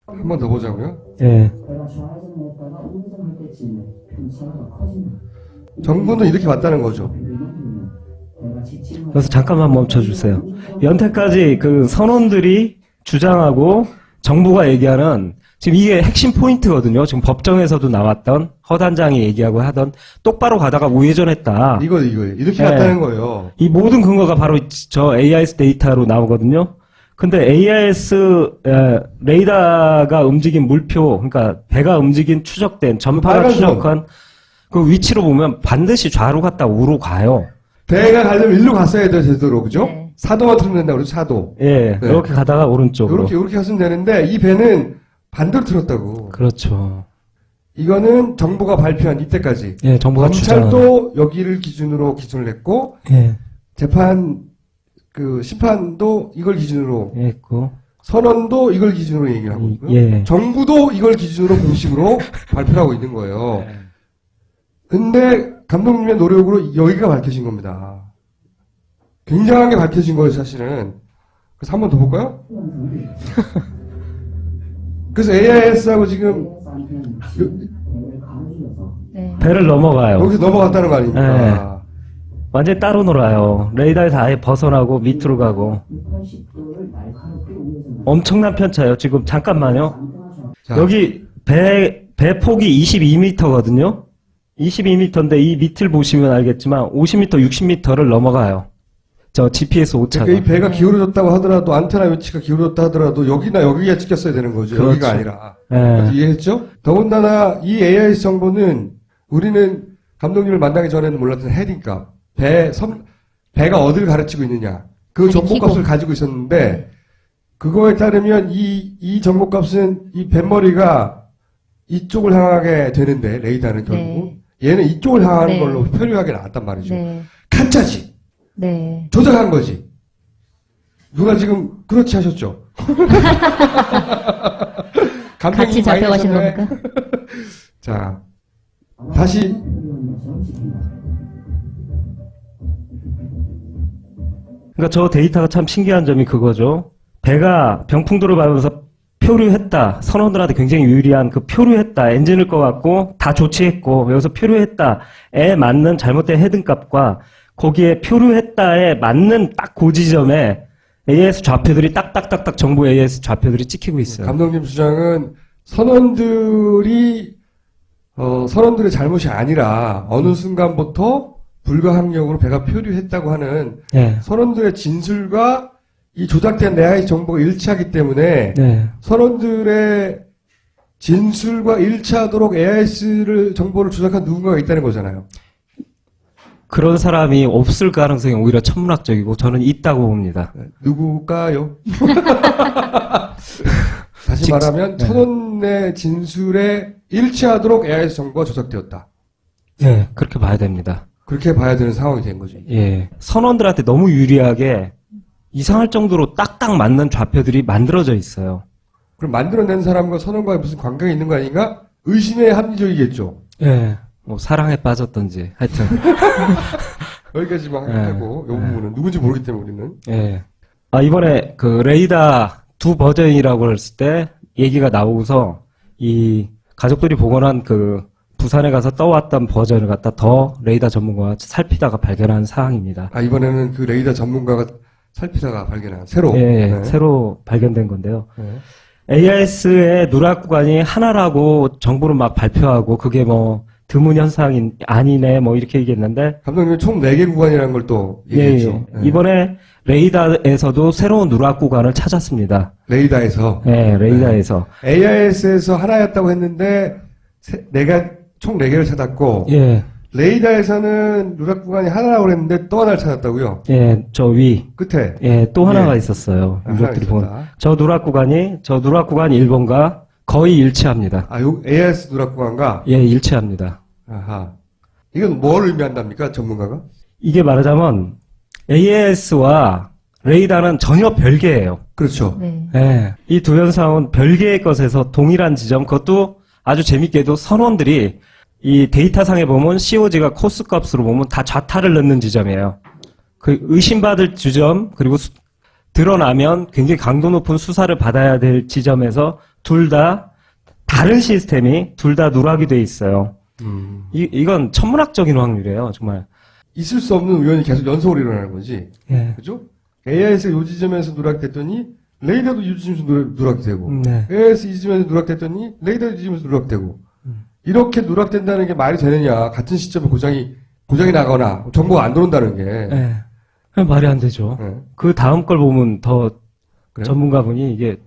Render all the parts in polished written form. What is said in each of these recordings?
한 번 더 보자고요. 예. 정부는 이렇게 왔다는 거죠. 그래서 잠깐만 멈춰주세요. 연태까지 그 선원들이 주장하고 정부가 얘기하는 지금 이게 핵심 포인트거든요. 지금 법정에서도 나왔던 허 단장이 얘기하고 하던 똑바로 가다가 우회전했다. 이거예요. 이렇게 네. 갔다는 거예요. 이 모든 근거가 바로 저 AIS 데이터로 나오거든요. 근데 AIS 레이더가 움직인 물표, 그러니까 배가 움직인 추적된 전파가 빨간 선. 추적한 그 위치로 보면 반드시 좌로 갔다 우로 가요. 배가 가려면 일로 갔어야 돼, 되도록, 그죠? 네. 사도가 틀면 된다고 그러죠, 사도. 예, 네. 이렇게 가다가 오른쪽으로. 이렇게 갔으면 되는데, 이 배는 반대로 틀었다고. 그렇죠. 이거는 정부가 발표한 이때까지. 예, 정부가 주장하는. 검찰도 여기를 기준으로 기준을 냈고, 예, 심판도 이걸 기준으로, 했고. 선언도 이걸 기준으로 얘기를 하고 있고요. 예. 정부도 이걸 기준으로 공식으로 발표를 하고 있는 거예요. 예. 근데 감독님의 노력으로 여기가 밝혀진 겁니다. 굉장하게 밝혀진 거예요, 사실은. 그래서 한 번 더 볼까요? 그래서 AIS하고 지금 네. 배를 넘어가요. 여기서 넘어갔다는 거 아닙니까? 완전히 따로 놀아요. 레이더에서 아예 벗어나고 밑으로 가고. 엄청난 편차예요. 지금 잠깐만요. 자, 여기 배 폭이 22m거든요. 22m인데 이 밑을 보시면 알겠지만 50m, 60m를 넘어가요. 저 GPS 오차가. 그러니까 이 배가 기울어졌다고 하더라도 안테나 위치가 기울어졌다 하더라도 여기나 여기가 찍혔어야 되는 거죠. 그렇죠. 여기가 아니라. 예. 이해했죠? 더군다나 이 AIS 정보는 우리는 감독님을 만나기 전에는 몰랐던 헤딩값, 배가 어디를 가르치고 있느냐 그 정보값을 가지고 있었는데 그거에 따르면 이 정보값은 이 뱃머리가 이쪽을 향하게 되는데 레이더는 결국 얘는 이쪽을 향하는 네. 걸로 표류하게 나왔단 말이죠. 네. 가짜지. 네. 조작한 거지. 누가 지금 그렇지 하셨죠? 같이 잡혀가시는 겁니까? 자, 다시. 그러니까 저 데이터가 참 신기한 점이 그거죠. 배가 병풍도를 밟으면서 표류했다. 선원들한테 굉장히 유리한 그 표류했다. 엔진을 꺼갖고 다 조치했고 여기서 표류했다에 맞는 잘못된 헤딩값과 거기에 표류했다에 맞는 딱 그 지점에 AS 좌표들이 딱딱딱딱 정부 AS 좌표들이 찍히고 있어요. 감독님 주장은 선원들의 잘못이 아니라 어느 순간부터 불가항력으로 배가 표류했다고 하는 네. 선원들의 진술과 이 조작된 AI 정보가 일치하기 때문에 네. 선원들의 진술과 일치하도록 AIS를 정보를 조작한 누군가가 있다는 거잖아요. 그런 사람이 없을 가능성이 오히려 천문학적이고 저는 있다고 봅니다. 누굴까요? 다시 말하면 선원의 진술에 일치하도록 AIS 정보가 조작되었다. 네. 그렇게 봐야 됩니다. 그렇게 봐야 되는 상황이 된 거지. 예. 선원들한테 너무 유리하게 이상할 정도로 딱딱 맞는 좌표들이 만들어져 있어요. 그럼 만들어낸 사람과 선원과의 무슨 관계가 있는 거 아닌가? 의심의 합리적이겠죠. 예. 뭐 사랑에 빠졌던지 하여튼. 여기까지만 네. 하고 이 부분은 누군지 모르기 때문에 우리는. 예. 아 이번에 그 레이더 두 버전이라고 했을 때 얘기가 나오고서 이 가족들이 복원한 그 부산에 가서 떠왔던 버전을 갖다 더 레이더 전문가가 살피다가 발견한 사항입니다. 아 이번에는 그 레이더 전문가가 살피다가 발견한 새로. 예, 네. 새로 발견된 건데요. 네. AIS의 누락 구간이 하나라고 정부는 막 발표하고 그게 뭐 드문 현상이 아니네 뭐 이렇게 얘기했는데 감독님이 총 4개 구간이라는 걸 또 얘기했죠. 예. 이번에 레이더에서도 새로운 누락 구간을 찾았습니다. 레이더에서. 예, 레이더에서. AIS에서 하나였다고 했는데 총 4개를 찾았고 예, 레이더에서는 누락 구간이 하나라고 그랬는데 또 하나를 찾았다고요. 예, 저 위. 끝에. 예, 또 하나가 예. 있었어요. 하나 유족들이 본. 있었다. 저 누락 구간 1번과 거의 일치합니다. 아, 요 AIS 누락 구간과 예, 일치합니다. 아하. 이건 뭘 의미한답니까, 전문가가? 이게 말하자면 AIS와 레이더는 전혀 별개예요. 그렇죠. 네. 예, 이 두 현상은 별개의 것에서 동일한 지점, 그것도 아주 재밌게도 선원들이 이 데이터상에 보면 COG가 코스 값으로 보면 다 좌타를 넣는 지점이에요. 그 의심받을 지점, 그리고 드러나면 굉장히 강도 높은 수사를 받아야 될 지점에서 둘 다 다른 시스템이 둘 다 누락이 돼 있어요. 이건 천문학적인 확률이에요, 정말. 있을 수 없는 우연이 계속 연속으로 일어나는 거지. 예. 그죠? AIS 요 지점에서 누락됐더니 레이더도 이 지점에서 누락되고 네. AIS 이 지점에서 누락됐더니 레이더 이 지점에서 누락되고 이렇게 누락된다는 게 말이 되느냐. 같은 시점에 고장이 나거나 정보가 안 들어온다는 게. 예. 말이 안 되죠. 예. 그 다음 걸 보면 더 그래요? 전문가분이 이게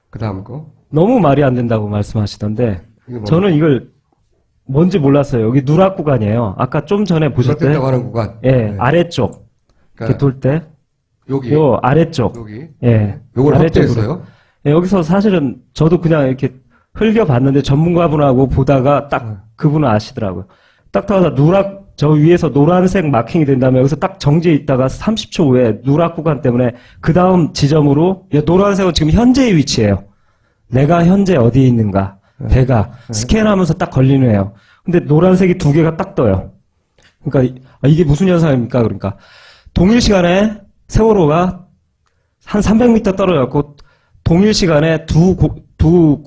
그 다음 거. 너무 말이 안 된다고 말씀하시던데 이게 뭐 저는 이걸 뭔지 몰랐어요. 여기 누락 구간이에요. 아까 좀 전에 보셨대? 누락됐다고 하는 구간. 예, 네. 아래쪽. 이렇게 그러니까 돌 때. 여기. 요 아래쪽. 여기. 예. 요걸 아래쪽으로. 확대했어요. 예, 여기서 사실은 저도 그냥 이렇게 흘겨봤는데 전문가분하고 보다가 딱 그분은 아시더라고요. 딱 들어가서 저 위에서 노란색 마킹이 된다면 여기서 딱 정지해 있다가 30초 후에 누락 구간 때문에 그 다음 지점으로 노란색은 지금 현재의 위치예요. 내가 현재 어디에 있는가. 배가 스캔하면서 딱 걸리는 애요. 근데 노란색이 두 개가 딱 떠요. 그러니까 이게 무슨 현상입니까? 그러니까 동일 시간에 세월호가 한 300m 떨어졌고 동일 시간에 두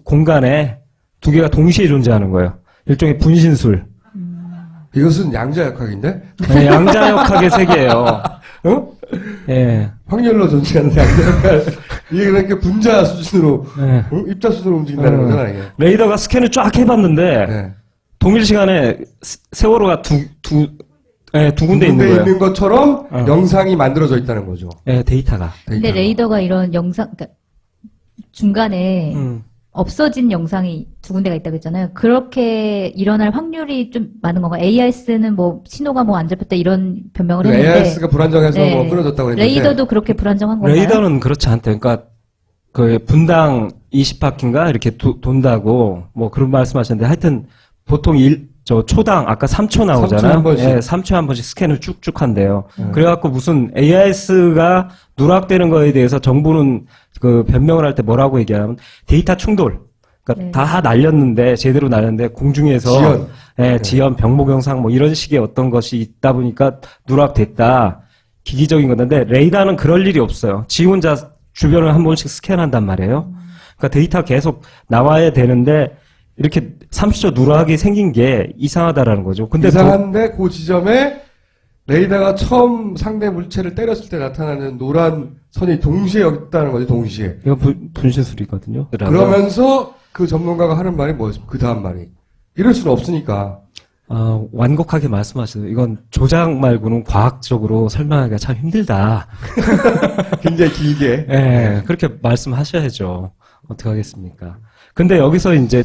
공간에 두 개가 동시에 존재하는 거예요. 일종의 분신술. 이것은 양자역학인데? 네, 양자역학의 세계예요. 어? 예. 확률로 존재하는 양자역학. 이게 그러니까 분자 수준으로, 네. 입자 수준으로 움직인다는 거잖아, 이게. 레이더가 스캔을 쫙 해봤는데 네. 동일 시간에 세월호가 두 군데 있는 거예요. 있는 것처럼 영상이 만들어져 있다는 거죠. 예, 데이터가. 근데 레이더가 이런 영상, 그러니까 중간에 없어진 영상이 두 군데가 있다고 했잖아요. 그렇게 일어날 확률이 좀 많은 건가요? AIS는 뭐 신호가 뭐 안 잡혔다 이런 변명을 했는데 AIS가 불안정해서 네. 뭐 끊어졌다고 했는데. 레이더도 그렇게 불안정한 건가요? 레이더는 그렇지 않대요. 그러니까 그 분당 20바퀴인가 이렇게 돈다고 뭐 그런 말씀하셨는데 하여튼 보통 초당 아까 3초 나오잖아요. 3초에 한 번씩. 예, 3초에 한 번씩 스캔을 쭉쭉 한대요. 그래갖고 무슨 AIS가 누락되는 거에 대해서 정부는 그 변명을 할 때 뭐라고 얘기하냐면 데이터 충돌. 그러니까 네. 다 날렸는데 제대로 날렸는데 공중에서 지연. 예, 지연, 병목 영상 뭐 이런 식의 어떤 것이 있다 보니까 누락됐다. 기기적인 건데 레이더는 그럴 일이 없어요. 지 혼자 주변을 한 번씩 스캔한단 말이에요. 그러니까 데이터 계속 나와야 되는데 이렇게 30초 누락이 생긴 게 이상하다라는 거죠. 근데 이상한데 그 지점에 레이더가 처음 상대 물체를 때렸을 때 나타나는 노란 선이 동시에 여기 있다는 거죠, 동시에. 이거 분신술이거든요. 그러면서 그 전문가가 하는 말이 뭐였습니까? 그 다음 말이. 이럴 수는 없으니까. 완곡하게 말씀하셔요. 이건 조작 말고는 과학적으로 설명하기가 참 힘들다. 굉장히 길게. 예, 그렇게 말씀하셔야죠. 어떻게 하겠습니까? 근데 여기서 이제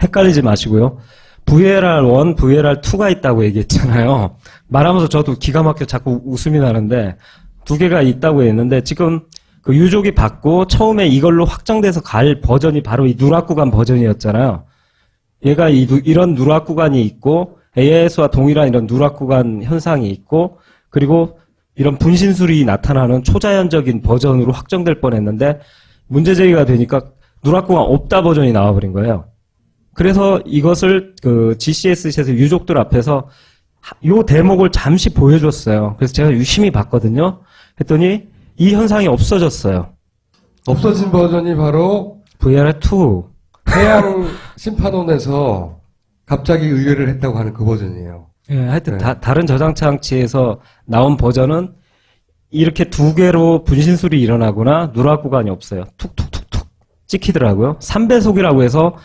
헷갈리지 마시고요. VLR1, VLR2가 있다고 얘기했잖아요. 말하면서 저도 기가 막혀 자꾸 웃음이 나는데 두 개가 있다고 했는데 지금 그 유족이 받고 처음에 이걸로 확정돼서 갈 버전이 바로 이 누락 구간 버전이었잖아요. 얘가 이런 누락 구간이 있고 AIS와 동일한 이런 누락 구간 현상이 있고 그리고 이런 분신술이 나타나는 초자연적인 버전으로 확정될 뻔했는데 문제 제기가 되니까 누락 구간 없다 버전이 나와버린 거예요. 그래서 이것을 그 GCS에서 유족들 앞에서 요 대목을 잠시 보여줬어요. 그래서 제가 유심히 봤거든요. 했더니 이 현상이 없어졌어요. 없어진 버전이 바로 VLR2. 해양 심판원에서 갑자기 의뢰를 했다고 하는 그 버전이에요. 예, 하여튼 네. 다른 저장 장치에서 나온 버전은 이렇게 두 개로 분신술이 일어나거나 누락 구간이 없어요. 툭툭툭툭 찍히더라고요. 3배속이라고 해서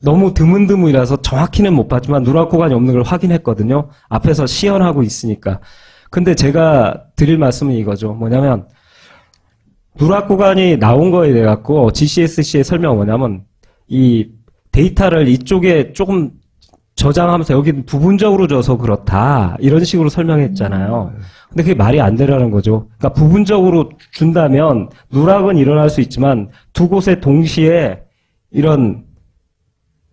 너무 드문드문이라서 정확히는 못 봤지만 누락 구간이 없는 걸 확인했거든요. 앞에서 시연하고 있으니까. 근데 제가 드릴 말씀은 이거죠. 뭐냐면 누락 구간이 나온 거에 대해 갖고 GCSC의 설명은 뭐냐면 이 데이터를 이쪽에 조금 저장하면서 여기는 부분적으로 줘서 그렇다. 이런 식으로 설명했잖아요. 근데 그게 말이 안 되라는 거죠. 그러니까 부분적으로 준다면 누락은 일어날 수 있지만 두 곳에 동시에 이런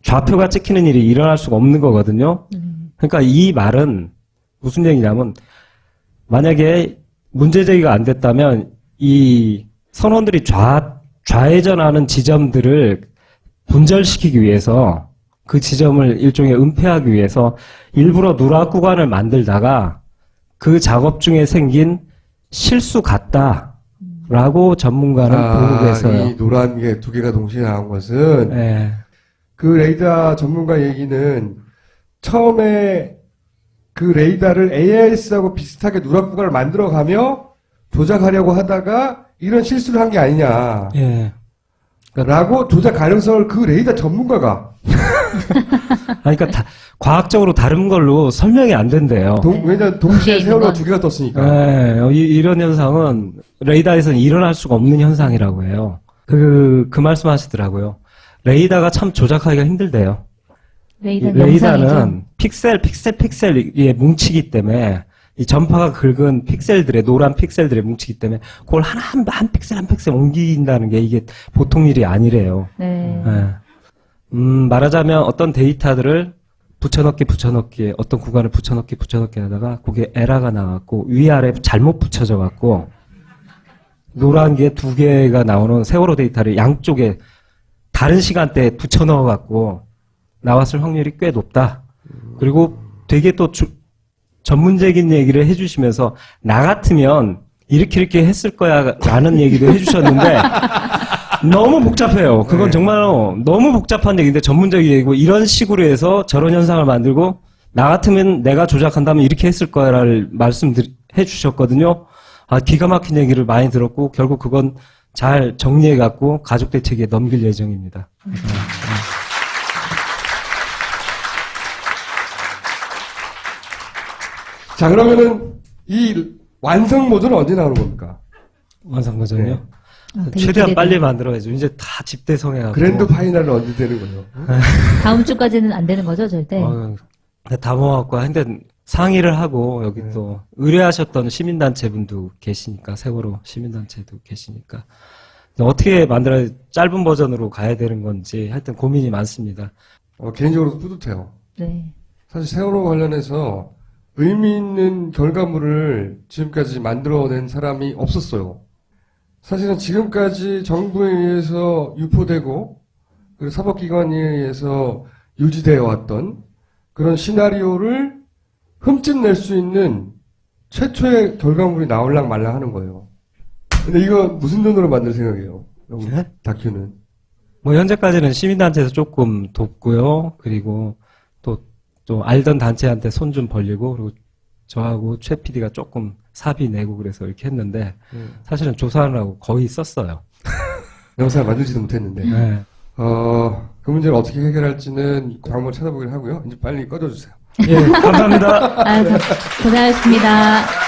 좌표가 찍히는 일이 일어날 수가 없는 거거든요. 그러니까 이 말은 무슨 얘기냐면 만약에 문제 제기가 안 됐다면 이 선원들이 좌회전하는 지점들을 분절시키기 위해서 그 지점을 일종의 은폐하기 위해서 일부러 누락 구간을 만들다가 그 작업 중에 생긴 실수 같다. 라고 전문가는 보고 계세요. 이 노란 게 두 개가 동시에 나온 것은 예. 그 레이더 전문가 얘기는 처음에 그 레이더를 AIS하고 비슷하게 누락 구간을 만들어가며 조작하려고 하다가 이런 실수를 한 게 아니냐. 예. 라고 조작 가능성을 그 레이더 전문가가 그러니까 과학적으로 다른 걸로 설명이 안 된대요. 왜냐면 동시에 있는 세월호가 건. 두 개가 떴으니까. 예, 이런 현상은 레이더에서는 일어날 수가 없는 현상이라고 해요. 그 말씀 하시더라고요. 레이더가 참 조작하기가 힘들대요. 레이더는 영상이죠. 레이더는 픽셀에 뭉치기 때문에 이 전파가 긁은 픽셀들의 노란 픽셀들에 뭉치기 때문에 그걸 한 픽셀 한 픽셀 옮긴다는 게 이게 보통 일이 아니래요. 네. 예. 말하자면 어떤 데이터들을 붙여넣기 어떤 구간을 붙여넣기 하다가 그게 에러가 나왔고 위아래 잘못 붙여져 갖고 노란 게 두 개가 나오는 세월호 데이터를 양쪽에 다른 시간대에 붙여넣어 갖고 나왔을 확률이 꽤 높다. 그리고 되게 또 전문적인 얘기를 해주시면서 나 같으면 이렇게 했을 거야 라는 얘기도 해주셨는데 너무 복잡해요. 그건 정말로 너무 복잡한 얘기인데 전문적인 얘기고 이런 식으로 해서 저런 현상을 만들고 나 같으면 내가 조작한다면 이렇게 했을 거야를 해주셨거든요. 기가 막힌 얘기를 많이 들었고 결국 그건 잘 정리해 갖고 가족 대책에 넘길 예정입니다. 자, 그러면은 이 완성 버전은 언제 나오는 겁니까? 완성 버전이요? 네. 되게 최대한 기대돼요. 빨리 만들어야죠. 이제 다 집대성해가지고. 그랜드 파이널은 언제 되는 거예요? 다음 주까지는 안 되는 거죠, 절대. 다 모아갖고 근데 상의를 하고 여기 또 의뢰하셨던 시민단체분도 계시니까 세월호 시민단체도 계시니까 어떻게 만들어야 짧은 버전으로 가야 되는 건지 하여튼 고민이 많습니다. 개인적으로 뿌듯해요. 네. 사실 세월호 관련해서 의미 있는 결과물을 지금까지 만들어낸 사람이 없었어요. 사실은 지금까지 정부에 의해서 유포되고 그리고 사법기관에 의해서 유지되어 왔던 그런 시나리오를 흠집 낼 수 있는 최초의 결과물이 나올랑 말랑 하는 거예요. 근데 이거 무슨 돈으로 만들 생각이에요? 네? 다큐는. 뭐 현재까지는 시민단체에서 조금 돕고요. 그리고 또 알던 단체한테 손 좀 벌리고 그리고 저하고 최 PD가 조금 사비 내고 그래서 이렇게 했는데 사실은 조사하느라고 거의 썼어요. 영상을 만들지도 못했는데. 네. 그 문제를 어떻게 해결할지는 방법을 찾아보긴 하고요. 이제 빨리 꺼져주세요. 예, 감사합니다. 고생하셨습니다.